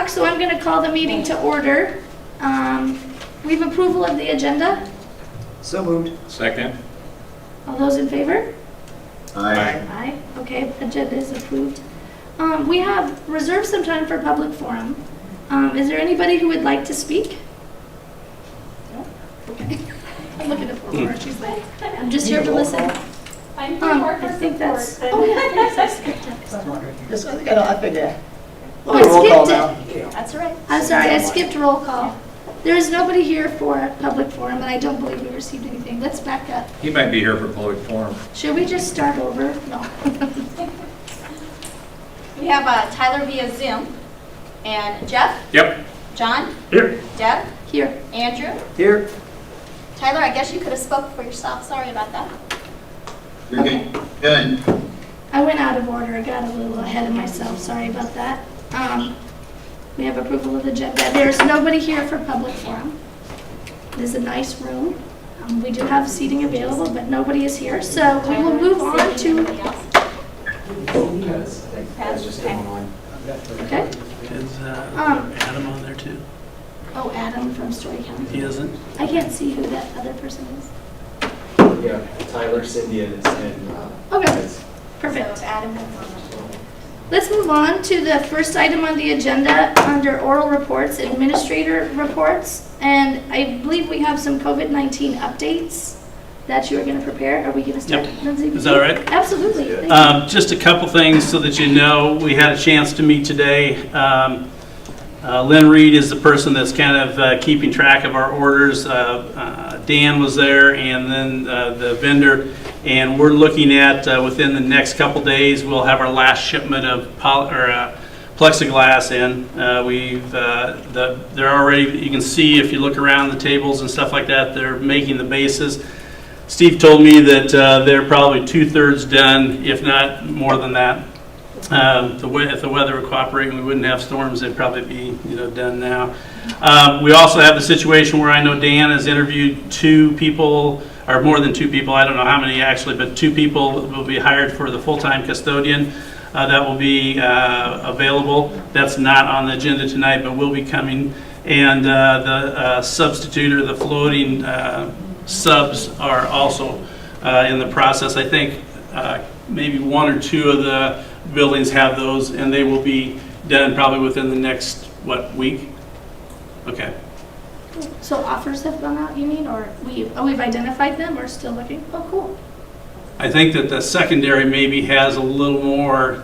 So I'm going to call the meeting to order. We have approval of the agenda. So moved. Second. All those in favor? Aye. Aye. Okay, agenda is approved. We have reserved some time for public forum. Is there anybody who would like to speak? No? Okay. I'm looking at her. She's like, I'm just here to listen. I think that's. Oh yeah, thanks. I skipped it. Just I figured. Oh, I Roll call skipped it. now. That's all right. I'm sorry, I skipped roll call. There is nobody here for public forum, and I don't believe we received anything. Let's back up. He might be here for public forum. Should we just start over? No. We have Tyler via Zoom, and Jeff, Yep. John, Here. Deb, Here. Andrew. Here. Tyler, I guess you could have spoke for yourself. Sorry about that. You're good. I went out of order. I got a little ahead of myself. Sorry about that. We have approval of the agenda. There's nobody here for public forum. It is a nice room. We do have seating available, but nobody is here. So we will move on to. Anybody else? Paz? Okay. Okay. Is Adam on there too? Oh, Adam from Story County. He isn't? I can't see who that other person is. Yeah, Tyler, Cindy, and Okay. So Perfect. Adam is on the floor. Let's move on to the first item on the agenda under oral reports, administrator reports. And I believe we have some COVID-19 updates that you are going to prepare. Are we going to start? Yep. Lindsay, Is that all right? Absolutely. Thank you. Just a couple things so that you know. We had a chance to meet today. Lynn Reed is the person that's kind of keeping track of our orders. Dan was there, and then the vendor. And we're looking at within the next couple days, we'll have our last shipment of plexiglass in. They're already, you can see if you look around the tables and stuff like that, they're making the bases. Steve told me that they're probably 2/3 done, if not more than that. If the weather would cooperate and we wouldn't have storms, they'd probably be done now. We also have the situation where I know Dan has interviewed 2 people, or more than 2 people, I don't know how many actually, but 2 people will be hired for the full-time custodian that will be available. That's not on the agenda tonight, but will be coming. And the substitute or the floating subs are also in the process. I think maybe 1 or 2 of the buildings have those, and they will be done probably within the next, week? Okay. So offers have gone out, you mean, or we've identified them? We're still looking? Oh, cool. I think that the secondary maybe has a little more,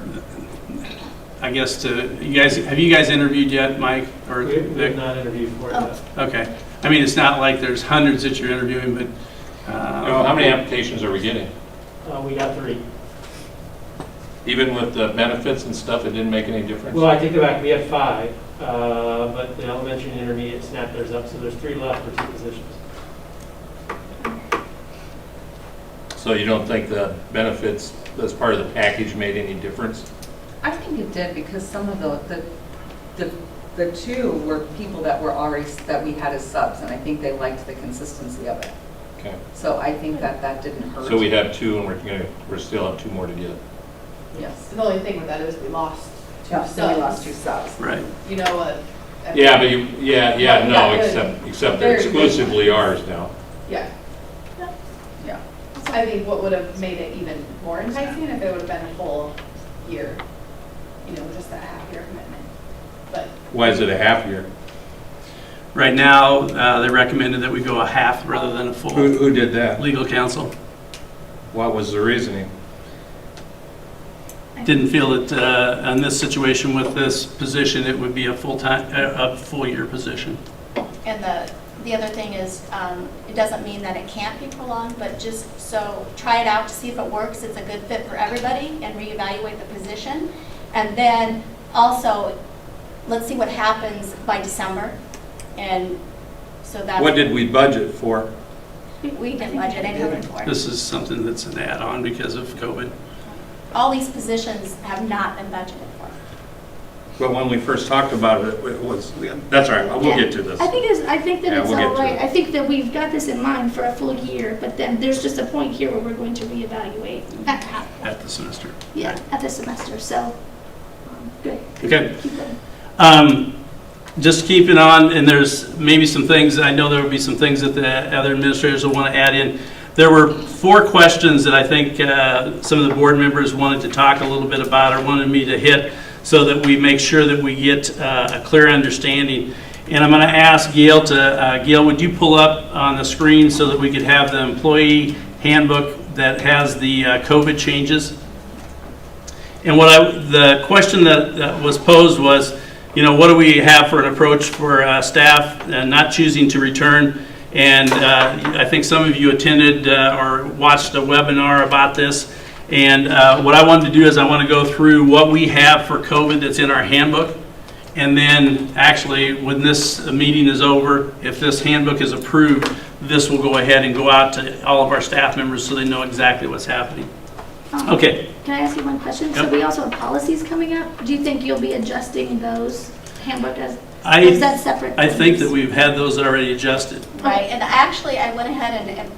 I guess, have you guys interviewed yet, Mike? Or We Vic? have not interviewed for it yet. Okay. I mean, it's not like there's hundreds that you're interviewing, but. How many applications are we getting? We got 3. Even with the benefits and stuff, it didn't make any difference? Well, I take it back, we had 5, but the elementary and intermediate snapped theirs up, so there's 3 left for 2 positions. So you don't think the benefits as part of the package made any difference? I think it did, because some of the 2 were people that were already, that we had as subs, and I think they liked the consistency of it. Okay. So I think that didn't hurt. So we have 2 and we still have 2 more to get. Yes. The only thing with that is we lost 2 Yeah, so we lost subs. 2 subs. Right. You know what? Yeah, but no, Yeah, except they're exclusively ours now. Yeah. Yeah. I think what would have made it even more enticing if it would have been a full year, just a half-year commitment. But Why is it a half year? Right now, they recommended that we go a half rather than a full. Who did that? Legal counsel What was the reasoning? didn't feel that in this situation with this position, it would be a full year position. And the other thing is, it doesn't mean that it can't be prolonged, but just so try it out to see if it works, it's a good fit for everybody, and reevaluate the position. And then also, let's see what happens by December. And so that's. What did we budget for? We didn't budget anything for it. This is something that's an add-on because of COVID. All these positions have not been budgeted for. But when we first talked about it, it was, that's all right, we'll get to this. I think that Yeah, it's we'll get all to right. it. I think that we've got this in mind for a full year, but then there's just a point here where we're going to reevaluate At the semester. at the semester. So, good. Okay. Keep going. just keeping on, and there's maybe some things, I know there will be some things that the other administrators will want to add in. There were 4 questions that I think some of the board members wanted to talk a little bit about, or wanted me to hit, so that we make sure that we get a clear understanding. And I'm going to ask Gail to, Gail, would you pull up on the screen so that we could have the employee handbook that has the COVID changes? And the question that was posed was, what do we have for an approach for staff not choosing to return? And I think some of you attended or watched a webinar about this. And what I wanted to do is I want to go through what we have for COVID that's in our handbook. And then actually, when this meeting is over, if this handbook is approved, this will go ahead and go out to all of our staff members so they know exactly what's happening. Okay. Can I ask you one question? Yep. So we also have policies coming up. Do you think you'll be adjusting those handbook as, I- is that separate? I think that we've had those already adjusted. Right, and actually, I went ahead and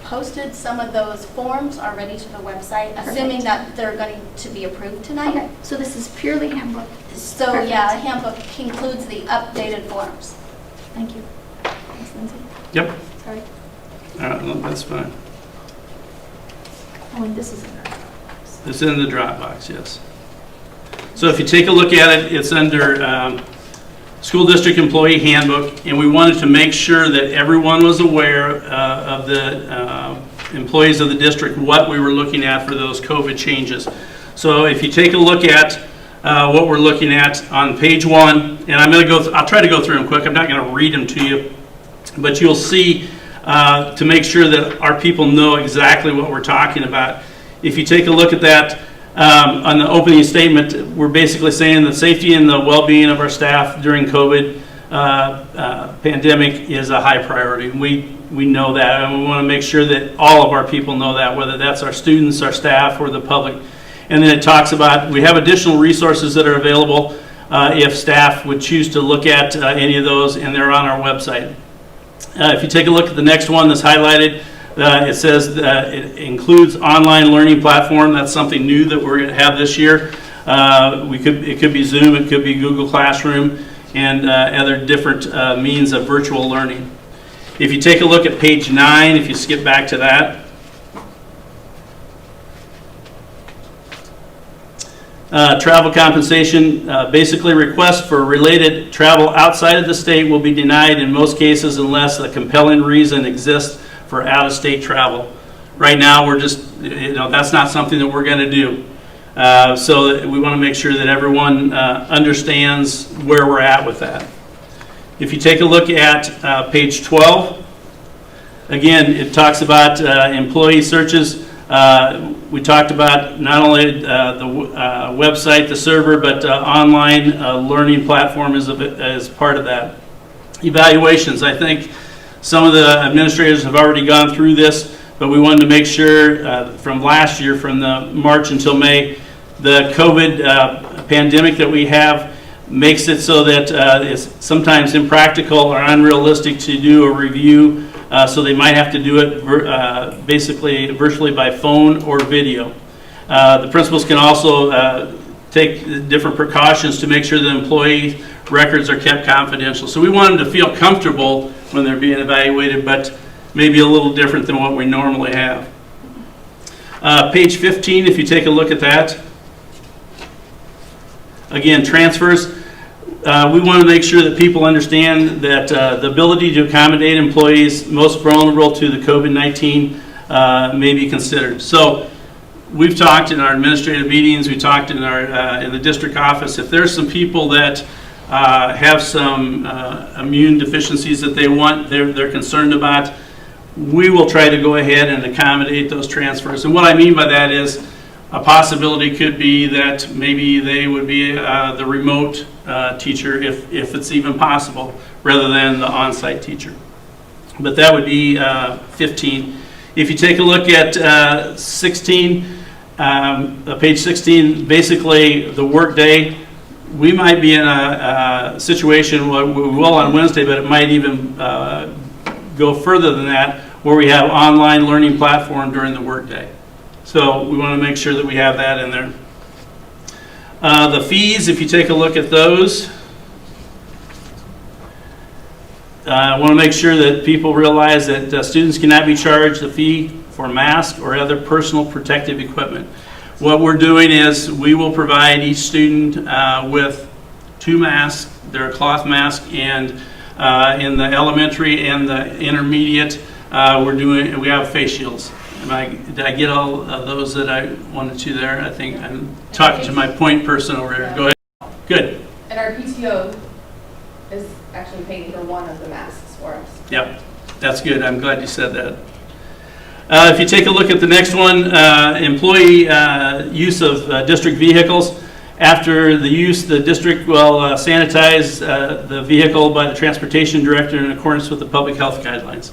posted some of those forms already to the website, assuming that they're going to be approved tonight. Okay, so this is purely handbook. So, Perfect. yeah, the handbook includes the updated forms. Thank you. Thanks, Lindsay. Yep. Sorry. No, that's fine. Oh, and this is in there. It's in the Dropbox, yes. So if you take a look at it, it's under School District Employee Handbook, and we wanted to make sure that everyone was aware of the employees of the district, what we were looking at for those COVID changes. So if you take a look at what we're looking at on page 1, and I'll try to go through them quick. I'm not going to read them to you, but you'll see to make sure that our people know exactly what we're talking about. If you take a look at that, on the opening statement, we're basically saying the safety and the well-being of our staff during COVID pandemic is a high priority. We know that, and we want to make sure that all of our people know that, whether that's our students, our staff, or the public. And then it talks about we have additional resources that are available if staff would choose to look at any of those, and they're on our website. If you take a look at the next one that's highlighted, it says it includes online learning platform. That's something new that we're going to have this year. It could be Zoom, it could be Google Classroom, and other different means of virtual learning. If you take a look at page 9, if you skip back to that, travel compensation, basically requests for related travel outside of the state will be denied in most cases unless a compelling reason exists for out-of-state travel. Right now, we're just, that's not something that we're going to do. So we want to make sure that everyone understands where we're at with that. If you take a look at page 12, again, it talks about employee searches. We talked about not only the website, the server, but online learning platform is part of that. Evaluations, I think some of the administrators have already gone through this, but we wanted to make sure from last year, from the March until May, the COVID pandemic that we have makes it so that it's sometimes impractical or unrealistic to do a review, so they might have to do it basically virtually by phone or video. The principals can also take different precautions to make sure that employee records are kept confidential. So we want them to feel comfortable when they're being evaluated, but maybe a little different than what we normally have. Page 15, if you take a look at that. Again, transfers. We want to make sure that people understand that the ability to accommodate employees most vulnerable to the COVID-19 may be considered. So we've talked in our administrative meetings, we talked in the district office, if there's some people that have some immune deficiencies that they're concerned about, we will try to go ahead and accommodate those transfers. And what I mean by that is a possibility could be that maybe they would be the remote teacher if it's even possible, rather than the on-site teacher. But that would be 15. If you take a look at 16, page 16, basically the work day, we might be in a situation where we will on Wednesday, but it might even go further than that, where we have online learning platform during the work day. So we want to make sure that we have that in there. The fees, if you take a look at those, I want to make sure that people realize that students cannot be charged a fee for mask or other personal protective equipment. What we're doing is we will provide each student with 2 masks. They're a cloth mask, and in the elementary and the intermediate, we have face shields. Did I get all of those that I wanted to there? I think I'm talking to my point person over here. Go ahead. Good. And our PTO is actually paying for one of the masks for us. Yep, that's good. I'm glad you said that. If you take a look at the next one, employee use of district vehicles. After the use, the district will sanitize the vehicle by the transportation director in accordance with the public health guidelines.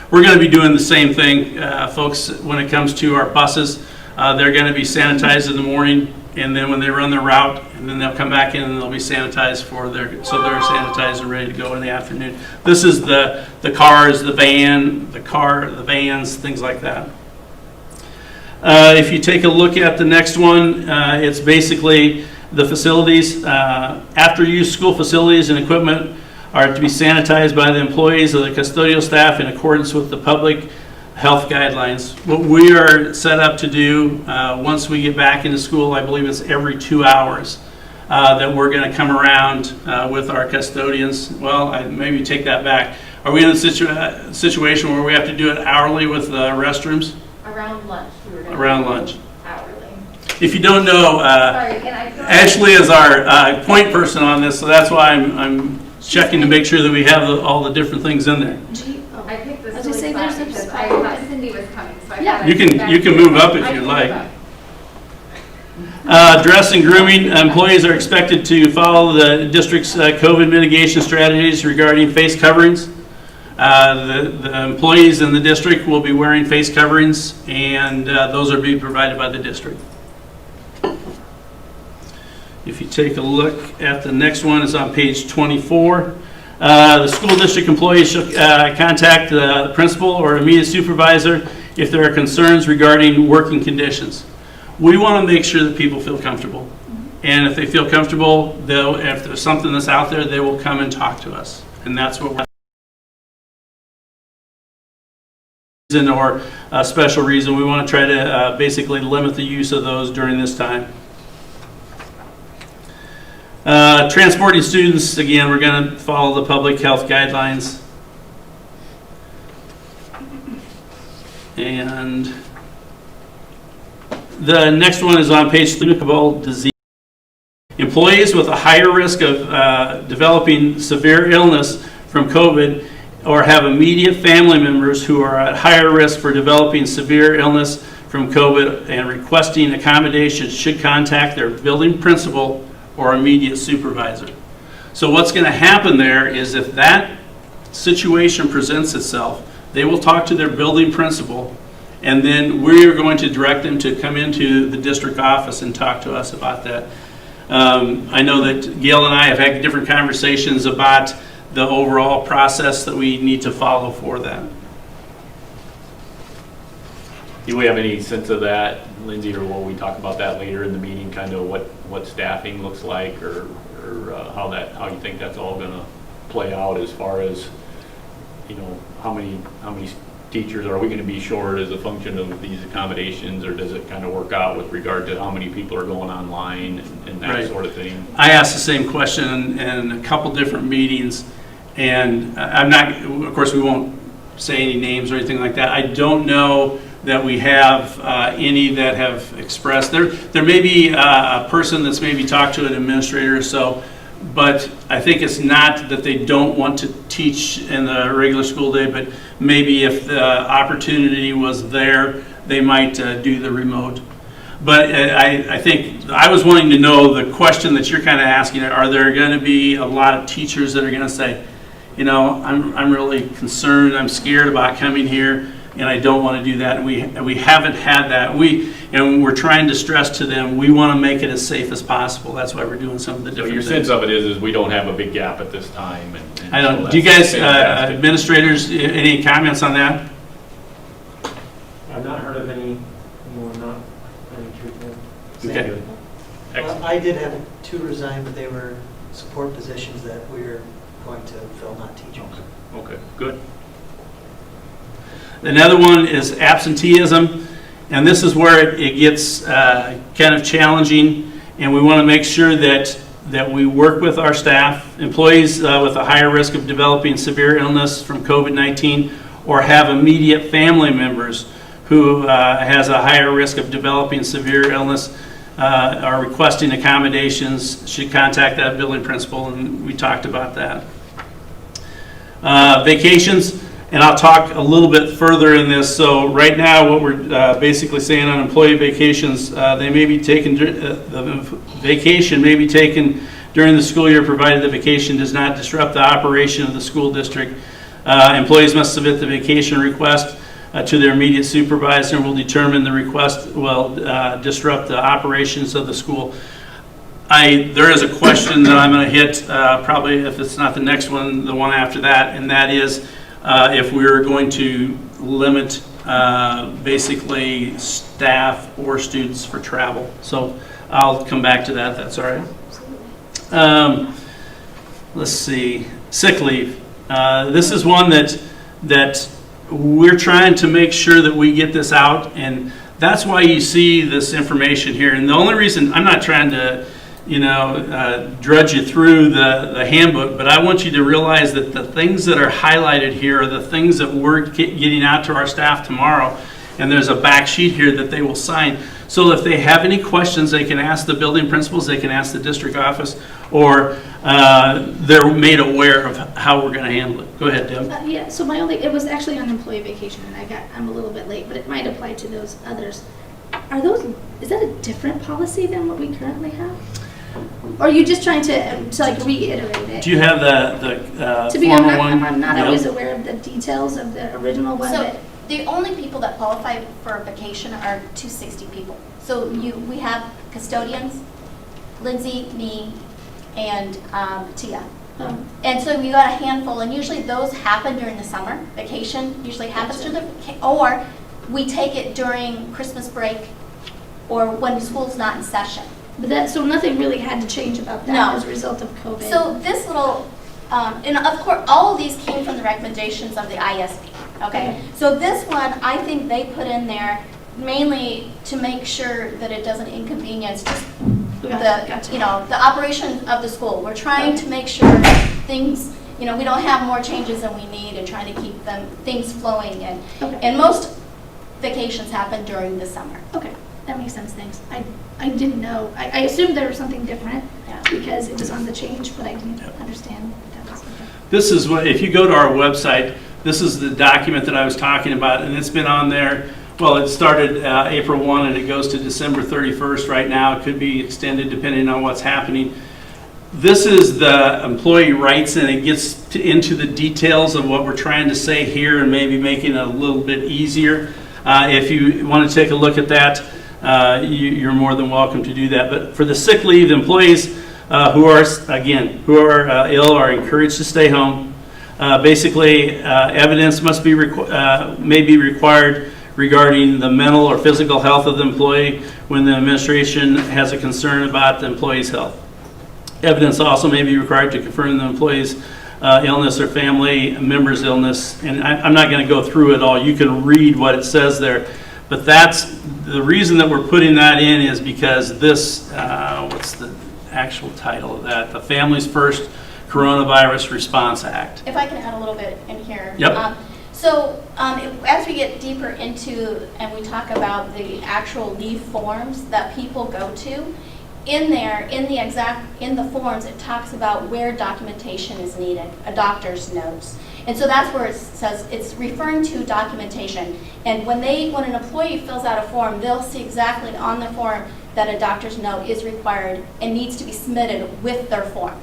We're going to be doing the same thing, folks, when it comes to our buses. They're going to be sanitized in the morning, and then when they run their route, and then they'll come back in and they'll be sanitized so they're sanitized and ready to go in the afternoon. This is the cars, the vans, things like that. If you take a look at the next one, it's basically the facilities. After use, school facilities and equipment are to be sanitized by the employees of the custodial staff in accordance with the public health guidelines. What we are set up to do once we get back into school, I believe it's every 2 hours, that we're going to come around with our custodians. Well, I maybe take that back. Are we in a situation where we have to do it hourly with the restrooms? Around lunch, we were going to. Around lunch. Hourly. If you don't know, Sorry, can I go? Ashley is our point person on this, so that's why I'm checking to make sure that we have all the different things in there. I picked this I was really just saying, spot there's a because spot. I thought Cindy was coming, so I Yeah. thought You can move up if you'd like. Dress and grooming. Employees are expected to follow the district's COVID mitigation strategies regarding face coverings. The employees in the district will be wearing face coverings, and those are being provided by the district. If you take a look at the next one, it's on page 24. The school district employees should contact the principal or immediate supervisor if there are concerns regarding working conditions. We want to make sure that people feel comfortable. And if they feel comfortable, if there's something that's out there, they will come and talk to us. And that's what we're or a special reason. We want to try to basically limit the use of those during this time. Transporting students, again, we're going to follow the public health guidelines. And the next one is on page 3, communicable disease. Employees with a higher risk of developing severe illness from COVID or have immediate family members who are at higher risk for developing severe illness from COVID and requesting accommodations should contact their building principal or immediate supervisor. So what's going to happen there is if that situation presents itself, they will talk to their building principal, and then we're going to direct them to come into the district office and talk to us about that. I know that Gail and I have had different conversations about the overall process that we need to follow for that. Do we have any sense of that, Lindsay, or will we talk about that later in the meeting, kind of what staffing looks like, or how you think that's all going to play out as far as, you know, how many teachers are we going to be short as a function of these accommodations, or does it kind of work out with regard to how many people are going online and that Right. sort of thing? I asked the same question in a couple different meetings, and I'm not, of course, we won't say any names or anything like that. I don't know that we have any that have expressed. There may be a person that's maybe talked to an administrator or so, but I think it's not that they don't want to teach in the regular school day, but maybe if the opportunity was there, they might do the remote. But I think I was wanting to know the question that you're kind of asking, are there going to be a lot of teachers that are going to say, you know, I'm really concerned, I'm scared about coming here, and I don't want to do that. And we haven't had that. And we're trying to stress to them, we want to make it as safe as possible. That's why we're doing some of the So different your things. sense of it is we don't have a big gap at this time. And I don't. so Do you that's guys, fantastic. administrators, any comments on that? I've not heard of any not any treatment. Okay. Excellent. I did have 2 resign, but they were support positions that we're going to Phil, not teachers. Okay, good. Another one is absenteeism, and this is where it gets kind of challenging, and we want to make sure that we work with our staff, employees with a higher risk of developing severe illness from COVID-19 or have immediate family members who has a higher risk of developing severe illness are requesting accommodations should contact that building principal, and we talked about that. Vacations, and I'll talk a little bit further in this. So right now, what we're basically saying on employee vacations, they may be taken, the vacation may be taken during the school year, provided the vacation does not disrupt the operation of the school district. Employees must submit the vacation request to their immediate supervisor, and will determine the request will disrupt the operations of the school. There is a question that I'm going to hit, probably if it's not the next one, the one after that, and that is if we're going to limit basically staff or students for travel. So I'll come back to that, that's all right. Let's see, sick leave. This is one that we're trying to make sure that we get this out, and that's why you see this information here. And the only reason, I'm not trying to drudge you through the handbook, but I want you to realize that the things that are highlighted here are the things that we're getting out to our staff tomorrow, and there's a back sheet here that they will sign. So if they have any questions, they can ask the building principals, they can ask the district office, or they're made aware of how we're going to handle it. Go ahead, Deb. Yeah, so it was actually on employee vacation, and I'm a little bit late, but it might apply to those others. Is that a different policy than what we currently have? Or are you just trying to like reiterate it? Do you have the To be formal one? I'm not Yep. always aware of the details of the original one, So but the only people that qualify for a vacation are 260 people. So we have custodians, Lindsay, me, and Tia. And so we got a handful, and usually those happen during the summer. Vacation usually happens during or we take it during Christmas break or when school's not in session. But so nothing really had to change about that No. as a result of COVID. So this little, and of course, all of these came from the recommendations of the ISP, okay? So this one, I think they put in there mainly to make sure that it doesn't inconvenience just Gotcha. the operation of the school. We're trying to make sure things, we don't have more changes than we need and trying to keep things flowing. And most vacations happen during the summer. Okay, that makes sense, thanks. I didn't know. I assumed there was something different because it was on the change, but I didn't understand that was different. This is what, if you go to our website, this is the document that I was talking about, and it's been on there. Well, it started April 1 and it goes to December 31st right now. It could be extended depending on what's happening. This is the employee rights, and it gets into the details of what we're trying to say here and maybe making it a little bit easier. If you want to take a look at that, you're more than welcome to do that. But for the sick leave, employees who are ill are encouraged to stay home. Basically, evidence may be required regarding the mental or physical health of the employee when the administration has a concern about the employee's health. Evidence also may be required to confirm the employee's illness or family member's illness. And I'm not going to go through it all. You can read what it says there. But that's the reason that we're putting that in is because this, what's the actual title of that? The Families First Coronavirus Response Act. If I can add a little bit in here. Yep. As we get deeper into and we talk about the actual leave forms that people go to, in the forms, it talks about where documentation is needed, a doctor's notes. And so that's where it says it's referring to documentation. And when an employee fills out a form, they'll see exactly on the form that a doctor's note is required and needs to be submitted with their form.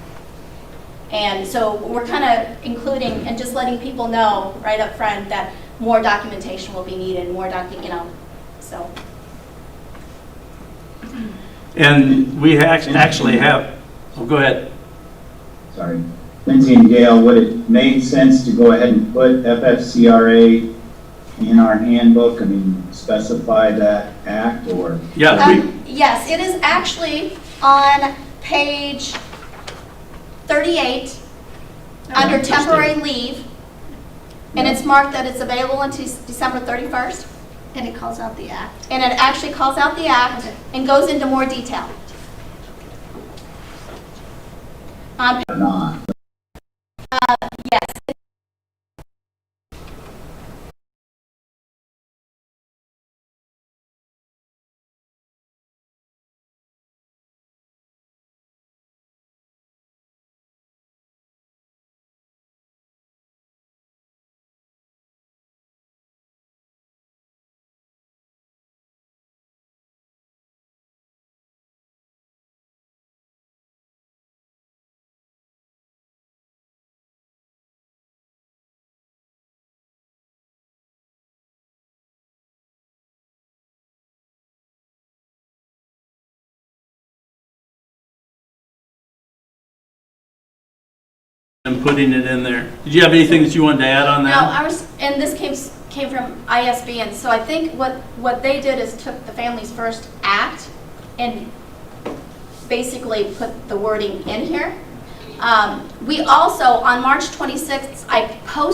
And so we're kind of including and just letting people know right up front that more documentation will be needed, so. And we actually have, go ahead. Sorry. Lindsay and Gail, would it make sense to go ahead and put FFCRA in our handbook? I mean, specify that act or? Yeah. Yes, it is actually on page 38 under temporary leave, and it's marked that it's available until December 31st, And it calls out the act. and it actually calls out the act and goes into more detail. Not. Yes. And putting it in there. Did you have anything that you wanted to add on No, that? and this came from ISB, and so I think what they did is took the Families First Act and basically put the wording in here. We also, on March 26th, I posted